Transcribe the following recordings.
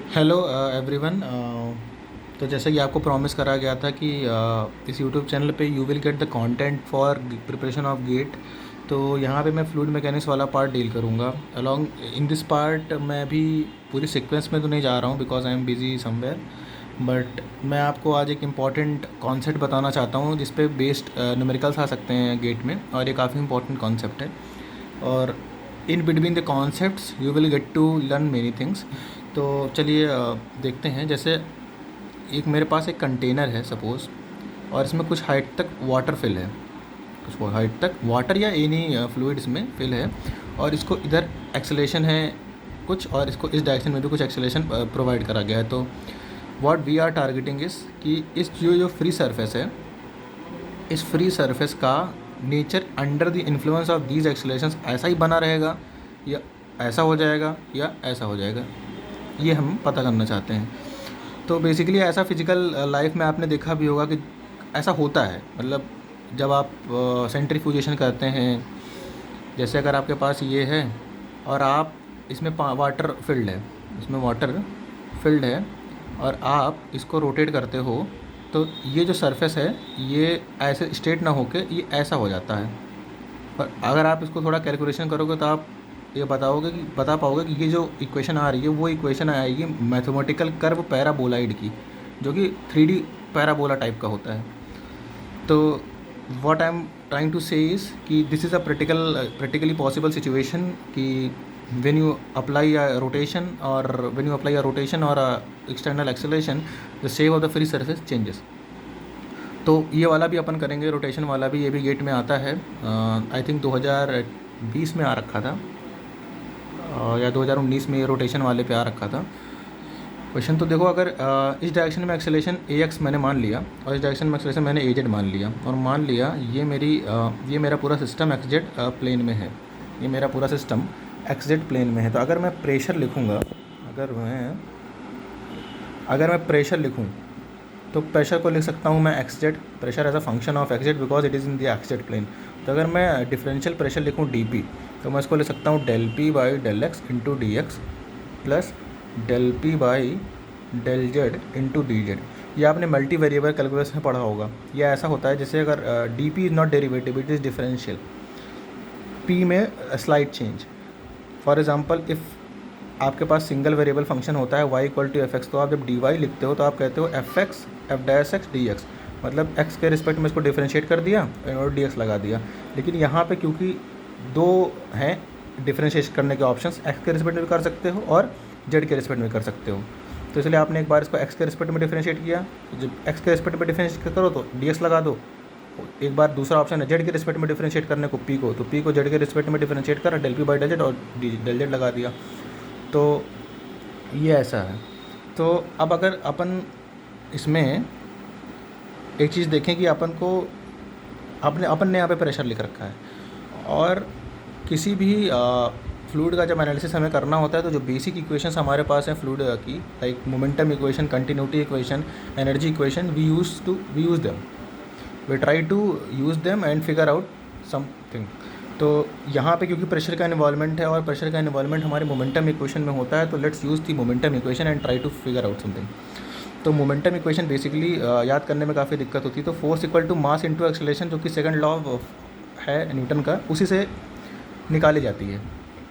Hello everyone. तो जैसे कि आपको प्रॉमिस करा गया था कि इस यूट्यूब चैनल पे you will get the content for preparation of GATE. तो यहाँ पे मैं फ्लूइड मैकेनिक्स वाला पार्ट डील करूँगा। अलोंग इन दिस पार्ट मैं भी पूरी सीक्वेंस में तो नहीं जा रहा हूँ because I am busy somewhere, but मैं आपको आज एक इम्पॉर्टेंट कॉन्सेप्ट बताना चाहता हूँ जिस पे बेस्ड न्यूमेरिकल्स आ सकते हैं गेट में, और ये काफ़ी इंपॉर्टेंट कॉन्सेप्ट है। और in between the concepts you will get to learn many things. तो चलिए देखते हैं। जैसे एक मेरे पास एक कंटेनर है सपोज़, और इसमें कुछ हाइट तक वाटर फिल है, कुछ हाइट तक वाटर या एनी फ्लूइड इसमें फिल है, और इसको इधर एक्सेलेरेशन है कुछ, और इसको इस डायरेक्शन में भी कुछ एक्सेलेरेशन प्रोवाइड करा गया है। तो व्हाट वी आर टारगेटिंग इस कि इस जो फ्री सरफेस है, इस फ्री सरफेस का nature under the influence of these accelerations ऐसा ही बना रहेगा, या ऐसा हो जाएगा, या ऐसा हो जाएगा, ये हम पता करना चाहते हैं। तो बेसिकली ऐसा फिजिकल लाइफ में आपने देखा भी होगा कि ऐसा होता है। मतलब जब आप सेंट्रीफ्यूजेशन करते हैं, जैसे अगर आपके पास ये है और आप इसमें वाटर फिल्ड है, इसमें वाटर फिल्ड है, और आप इसको रोटेट करते हो, तो ये जो सरफेस है ये ऐसे स्ट्रेट ना होके ये ऐसा हो जाता है। पर अगर आप इसको थोड़ा कैलकुलेशन करोगे तो आप ये बता पाओगे कि ये जो इक्वेशन आ रही है वो इक्वेशन आएगी मैथमेटिकल कर्व पैराबोलाइड की, जो कि 3D पैराबोला टाइप का होता है। तो what I am trying to say is कि this is a practically possible situation कि when you apply a rotation or a external acceleration, the shape of the free surface changes। तो ये वाला भी अपन करेंगे, रोटेशन वाला भी, ये भी गेट में आता है। आई थिंक 2020 में आ रखा था, या 2019 में ये रोटेशन वाले पे आ रखा था क्वेश्चन। तो देखो, अगर इस डायरेक्शन में एक्सेलेरेशन ax मैंने मान लिया, और इस डायरेक्शन में एक्सेलेरेशन मैंने az मान लिया, और मान लिया ये मेरा पूरा सिस्टम xz प्लेन में है, ये मेरा पूरा सिस्टम xz प्लेन में है। तो अगर मैं प्रेशर लिखूँगा, अगर मैं प्रेशर लिखूँ, तो प्रेशर को लिख सकता हूँ मैं xz, pressure as a function of xz because it is in the xz plane. तो अगर मैं डिफरेंशियल प्रेशर लिखूँ dp, तो मैं इसको लिख सकता हूँ del p by del x into D x plus del p by del z into D Z. ये आपने मल्टी वेरिएबल कैलकुलस में पढ़ा होगा। ये ऐसा होता है जैसे अगर dp is not derivative, it is differential, p में slide change. For example, if आपके पास सिंगल वेरिएबल फंक्शन होता है y equal to f x, तो आप जब dy लिखते हो तो आप कहते हो F x F dash x d x, मतलब x के रिस्पेक्ट में इसको डिफ्रेंशिएट कर दिया और dx लगा दिया। लेकिन यहाँ पे क्योंकि दो हैं डिफ्रेंशिएट करने के ऑप्शंस, x के रिस्पेक्ट में भी कर सकते हो और z के रिस्पेक्ट में कर सकते हो, तो इसलिए आपने एक बार इसको x के रिस्पेक्ट में डिफ्रेंशिएट किया, तो जब x के रिस्पेक्ट में डिफ्रेंशिएट करो तो dx लगा दो। एक बार दूसरा ऑप्शन है z के रिस्पेक्ट में डिफ्रेंशिएट करने को p को, तो p को z के रिस्पेक्ट में डिफ्रेंशिएट करा, del p by del z और del z लगा दिया। तो ये ऐसा है। तो अब अगर अपन इसमें एक चीज़ देखें कि अपन ने यहाँ पे प्रेशर लिख रखा है, और किसी भी फ्लूइड का जब एनालिसिस हमें करना होता है तो जो बेसिक इक्वेशंस हमारे पास हैं फ्लूइड की, like momentum equation, continuity equation, energy equation, we use them, we try to use them and figure out something. तो यहाँ पे क्योंकि प्रेशर का इन्वॉल्वमेंट है और प्रेशर का इन्वॉल्वमेंट हमारे मोमेंटम इक्वेशन में होता है, तो let's use the momentum equation and try to figure out something. तो मोमेंटम इक्वेशन बेसिकली याद करने में काफ़ी दिक्कत होती है। तो force equal to mass into acceleration, जो कि सेकंड लॉ है न्यूटन का, उसी से निकाली जाती है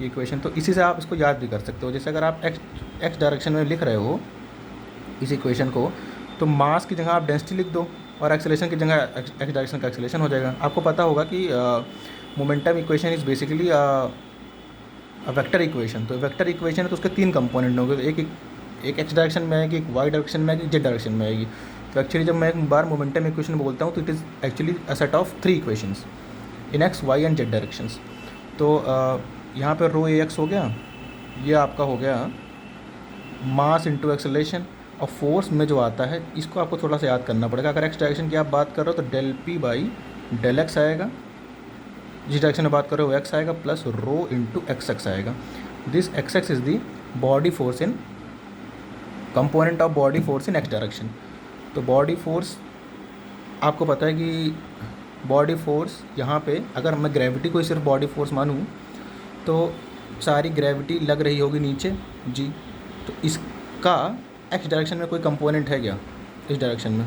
ये इक्वेशन। तो इसी से आप इसको याद भी कर सकते हो। जैसे अगर आप एक्स डायरेक्शन में लिख रहे हो इस इक्वेशन को, तो मास की जगह आप डेंसिटी लिख दो और एक्सेलरेशन की जगह एक्स डायरेक्शन का एक्सेलरेशन हो जाएगा। आपको पता होगा कि momentum equation is basically vector equation. तो वेक्टर इक्वेशन है तो उसके तीन कंपोनेंट होंगे, एक एक्स डायरेक्शन में आएगी, एक वाई डायरेक्शन में आएगी, जेड डायरेक्शन में आएगी। तो एक्चुअली जब मैं एक बार मोमेंटम इक्वेशन बोलता हूँ तो it is actually a set of 3 equations in x y and z directions. तो यहाँ पर रो ए एक्स हो गया, ये आपका हो गया मास इंटू एक्सेलरेशन, और फोर्स में जो आता है इसको आपको थोड़ा सा याद करना पड़ेगा। अगर एक्स डायरेक्शन की आप बात कर रहे हो तो del p by del x आएगा, जिस डायरेक्शन में बात कर रहे हो x आएगा, plus rho into x x आएगा। This x x is the body force in component of body force in x direction. तो बॉडी फोर्स आपको पता है कि बॉडी फोर्स यहाँ पे अगर मैं ग्रेविटी को ही सिर्फ बॉडी फोर्स मानूँ तो सारी ग्रेविटी लग रही होगी नीचे जी, तो इसका एक्स डायरेक्शन में कोई कंपोनेंट है क्या? इस डायरेक्शन में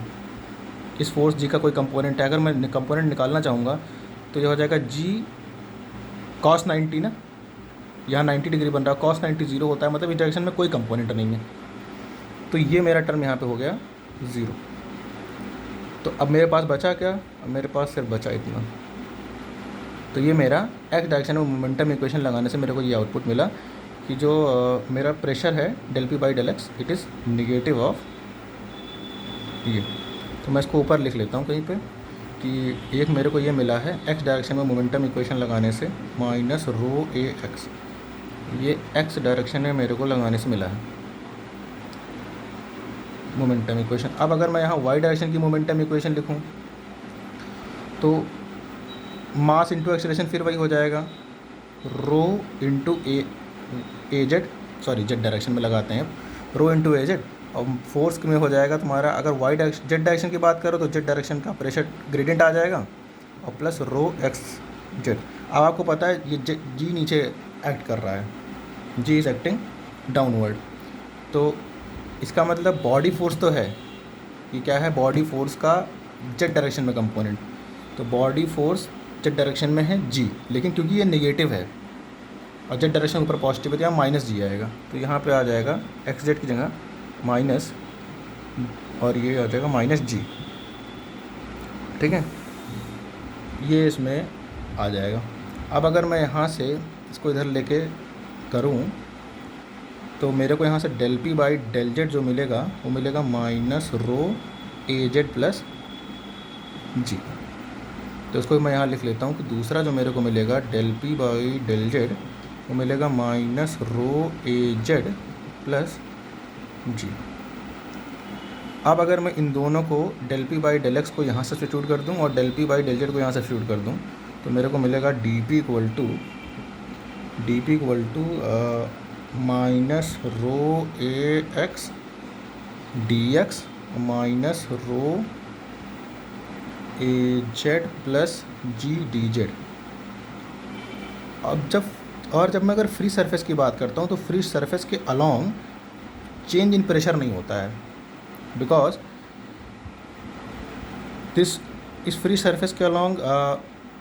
इस फोर्स जी का कोई कंपोनेंट है? अगर मैं कंपोनेंट निकालना चाहूँगा तो ये हो जाएगा जी कॉस 90 ना, यहाँ 90 डिग्री बन रहा है, कॉस 90 जीरो होता है, मतलब इस डायरेक्शन में कोई कंपोनेंट नहीं है। तो ये मेरा टर्म यहाँ पे हो गया ज़ीरो। तो अब मेरे पास बचा क्या? अब मेरे पास सिर्फ बचा इतना। तो ये मेरा एक्स डायरेक्शन में मोमेंटम इक्वेशन लगाने से मेरे को ये आउटपुट मिला कि जो मेरा प्रेशर है del p by del x it is negative of ये। तो मैं इसको ऊपर लिख लेता हूँ कहीं पे कि एक मेरे को ये मिला है एक्स डायरेक्शन में मोमेंटम इक्वेशन लगाने से माइनस रो ए एक्स, ये एक्स डायरेक्शन में मेरे को लगाने से मिला है मोमेंटम इक्वेशन। अब अगर मैं यहाँ वाई डायरेक्शन की मोमेंटम इक्वेशन लिखूँ तो मास इंटू एक्सेलरेशन फिर वही हो जाएगा, रो इंटू ए जेड, सॉरी जेड डायरेक्शन में लगाते हैं, रो इंटू ए जेड, और फोर्स में हो जाएगा तुम्हारा, अगर वाई डायरेक्शन जेड डायरेक्शन की बात करो तो जेड डायरेक्शन का प्रेशर ग्रेडियंट आ जाएगा और प्लस रो एक्स जेड। अब आपको पता है ये जी नीचे एक्ट कर रहा है, जी इज़ एक्टिंग डाउनवर्ड, तो इसका मतलब बॉडी फोर्स तो है, ये क्या है? बॉडी फोर्स का जेड डायरेक्शन में कंपोनेंट। तो बॉडी फोर्स जेड डायरेक्शन में है जी, लेकिन क्योंकि ये नेगेटिव है और जेड डायरेक्शन ऊपर पॉजिटिव है तो यहाँ माइनस जी आएगा, तो यहाँ पे आ जाएगा एक्स जेड की जगह माइनस, और ये आ जाएगा माइनस जी, ठीक है, ये इसमें आ जाएगा। अब अगर मैं यहाँ से इसको इधर लेके करूँ तो मेरे को यहाँ से del p by del z जो मिलेगा वो मिलेगा minus rho a z plus g. तो उसको मैं यहाँ लिख लेता हूँ कि दूसरा जो मेरे को मिलेगा del p by del z वो मिलेगा minus rho a z plus g. अब अगर मैं इन दोनों को del p by del x को यहाँ से सब्स्टिट्यूट कर दूँ और del p by del z को यहाँ से सब्स्टिट्यूट कर दूँ तो मेरे को मिलेगा d p equal to minus rho a x d x minus rho a z plus g d z. अब जब मैं अगर फ्री सरफेस की बात करता हूँ तो फ्री सरफेस के अलॉन्ग चेंज इन प्रेशर नहीं होता है, बिकॉज इस फ्री सरफेस के अलॉन्ग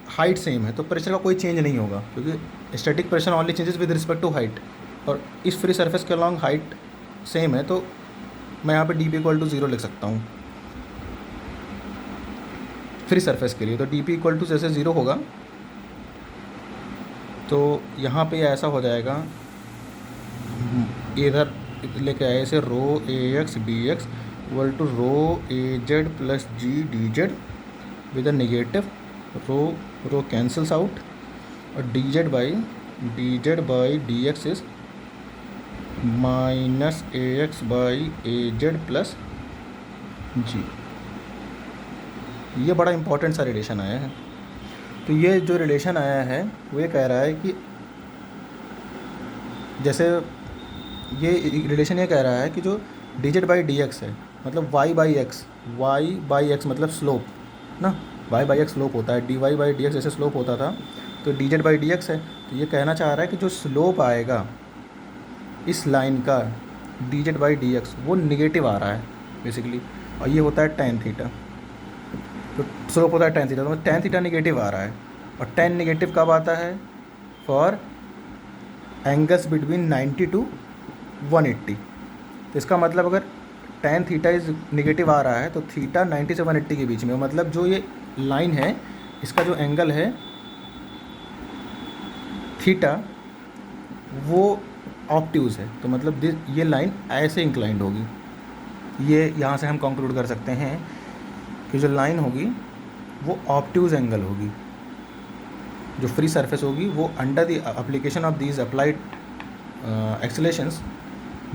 हाइट सेम है तो प्रेशर का कोई चेंज नहीं होगा, क्योंकि static pressure only changes with respect to height, और इस फ्री सरफेस के अलॉन्ग हाइट सेम है तो मैं यहाँ पे d p equal to zero लिख सकता हूँ फ्री सरफेस के लिए। तो डी पी इक्वल टू जैसे ज़ीरो होगा तो यहाँ पे ऐसा हो जाएगा, इधर लेके आए इसे rho a x d x equal to rho a z plus g d z with a negative rho cancels out, और d z by d x is minus a x by a z plus g. ये बड़ा important सा relation आया है। तो ये जो relation आया है वो ये कह रहा है कि जैसे ये रिलेशन ये कह रहा है कि जो d z by d x है मतलब वाई बाई एक्स मतलब स्लोप ना, वाई बाई एक्स स्लोप होता है, d y by d x जैसे स्लोप होता था, तो d z by d x है। तो ये कहना चाह रहा है कि जो स्लोप आएगा इस लाइन का D z by d x वो निगेटिव आ रहा है बेसिकली, और ये होता है टेन थीटा, तो स्लोप होता है टेन थीटा, तो टेन थीटा निगेटिव आ रहा है, और टेन निगेटिव कब आता है? For angles between 90 to 180। तो इसका मतलब अगर टेन थीटा इज निगेटिव आ रहा है तो थीटा 90 से 180 के बीच में, मतलब जो ये लाइन है इसका जो एंगल है थीटा वो ऑब्ट्यूज़ है, तो मतलब ये लाइन ऐसे इंक्लाइंड होगी। ये यहाँ से हम कंक्लूड कर सकते हैं कि जो लाइन होगी वो ऑब्ट्यूज़ एंगल होगी, जो फ्री सरफेस होगी वो under the application of these applied accelerations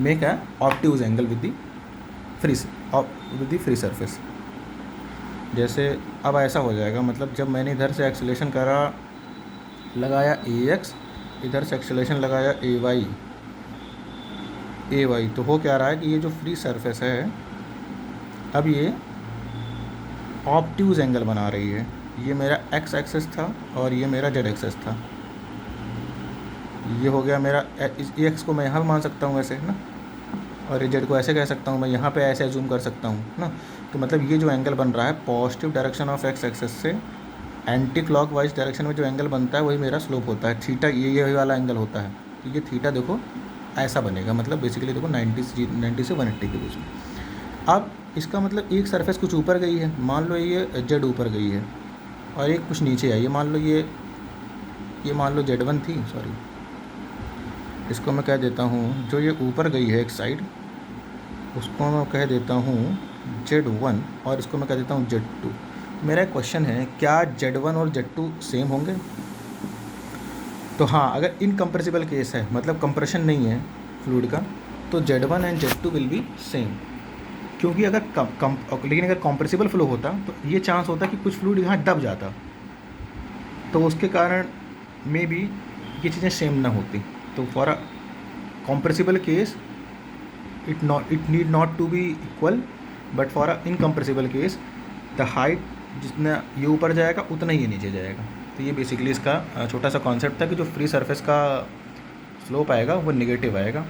make a obtuse angle with the free surface. जैसे अब ऐसा हो जाएगा, मतलब जब मैंने इधर से एक्सेलरेशन लगाया ए एक्स, इधर से एक्सेलरेशन लगाया ए वाई, तो हो क्या रहा है कि ये जो फ्री सरफेस है अब ये ऑब्ट्यूज़ एंगल बना रही है। ये मेरा एक्स एक्सेस था और ये मेरा जेड एक्सेस था, ये हो गया मेरा इस एक्स को मैं यहाँ मान सकता हूँ ऐसे ना, और जेड को ऐसे कह सकता हूँ मैं, यहाँ पे ऐसे जूम कर सकता हूँ ना। तो मतलब ये जो एंगल बन रहा है positive direction of x axis से एंटी क्लॉकवाइज डायरेक्शन में जो एंगल बनता है वही मेरा स्लोप होता है थीटा, ये वाला एंगल होता है। तो ये थीटा देखो ऐसा बनेगा, मतलब बेसिकली देखो 90 से 180 के बीच में। अब इसका मतलब एक सरफेस कुछ ऊपर गई है, मान लो ये जेड ऊपर गई है, और एक कुछ नीचे आई है, मान लो ये मान लो Z1 थी, सॉरी इसको मैं कह देता हूँ जो ये ऊपर गई है एक साइड, उसको मैं कह देता हूँ Z1, और इसको मैं कह देता हूँ Z2। मेरा एक क्वेश्चन है, क्या Z1 और Z2 सेम होंगे? तो हाँ, अगर इनकम्प्रेसिबल केस है, मतलब कंप्रेशन नहीं है फ्लूइड का, तो Z1 and Z2 will be same. क्योंकि अगर लेकिन अगर कॉम्प्रेसिबल फ्लो होता तो ये चांस होता कि कुछ फ्लूइड यहाँ दब जाता, तो उसके कारण मे बी ये चीज़ें सेम ना होती। तो for a compressible case it need not to be equal, but for a incompressible case the height जितना ये ऊपर जाएगा उतना ही ये नीचे जाएगा। तो ये बेसिकली इसका छोटा सा कॉन्सेप्ट था कि जो फ्री सरफेस का स्लोप आएगा वो नेगेटिव आएगा।